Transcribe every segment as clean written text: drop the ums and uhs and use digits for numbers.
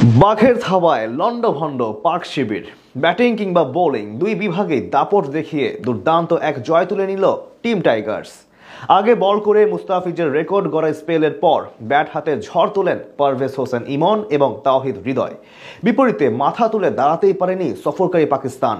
বাঘের থাবায় লন্ডভন্ড পাক শিবির। ব্যাটিং কিংবা বোলিং দুই বিভাগেই দাপট দেখিয়ে দুর্দান্ত এক জয় তুলে নিল টিম টাইগার্স। আগে বল করে মুস্তাফিজের রেকর্ড গড়া স্পেলের পর ব্যাট হাতে ঝড় তোলেন পারভেজ হোসেন ইমন এবং তাওহিদ হৃদয়। বিপরীতে মাথা তুলে দাঁড়াতেই পারেনি সফরকারী পাকিস্তান।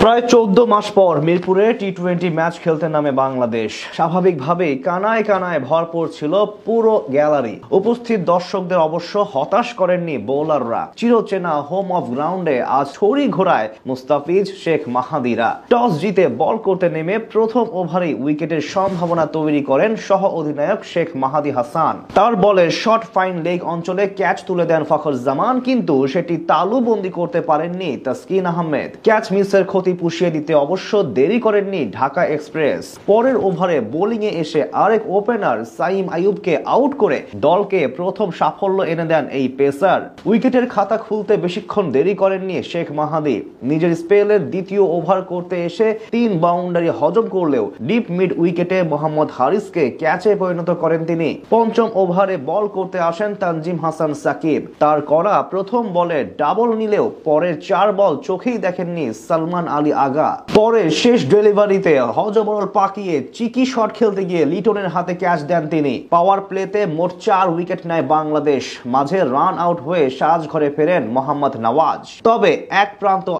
প্রায় 14 মাস পর মিরপুরে টি-20 ম্যাচ খেলতে নামে বাংলাদেশ। স্বাভাবিকভাবেই কানায় কানায় ভরপুর ছিল পুরো গ্যালারি। উপস্থিত দর্শকদের অবশ্য হতাশ করেননি বোলাররা। চিরচেনা হোম অফ গ্রাউন্ডে আজ ছড়ি ঘোরায় মুস্তাফিজ, শেখ মাহাদিরা। টস জিতে বল করতে নেমে প্রথম ওভারেই উইকেটের সম্ভাবনা তৈরি করেন সহ অধিনায়ক শেখ মাহাদি হাসান। তার বলে শর্ট ফাইন লেগ অঞ্চলে ক্যাচ তুলে দেন ফখরজামান, কিন্তু সেটি তালুবন্দি করতে পারেননি তাসকিন আহমেদ। ক্যাচ মিসের ক্ষতি পুষিয়ে দিতে অবশ্য দেরি করেননি ঢাকা এক্সপ্রেস। পরের ওভারে বোলিংয়ে এসে আরেক ওপেনার সাইম আইয়ুবকে আউট করে দলকে প্রথম সাফল্য এনে দেন এই পেসার। উইকেটের খাতা খুলতে বেশিক্ষণ দেরি করেননি শেখ মাহাদি। নিজের স্পেলের দ্বিতীয় ওভার করতে এসে 3 বাউন্ডারি হজম করলেও ডিপ মিড উইকেটে মোহাম্মদ হারিসকে ক্যাচে পরিণত করেন তিনি। পঞ্চম ওভারে বল করতে আসেন তানজিম হাসান সাকিব। তার করা প্রথম বলে ডাবল নিলেও পরের 4 বল চোখেই দেখেননি সালমান আলী আগা। পরে শেষ ডেলিভারিতে হজবরল পাকিয়ে চিকি শট খেলতে গিয়ে লিটনের হাতে ক্যাচ দেন তিনি। পাওয়ার প্লেতে মোট 4 উইকেট নেয় বাংলাদেশ। মাঝে রান আউট হয়ে সাজ ঘরে ফেরেন মোহাম্মদ নওয়াজ। তবে এক প্রান্ত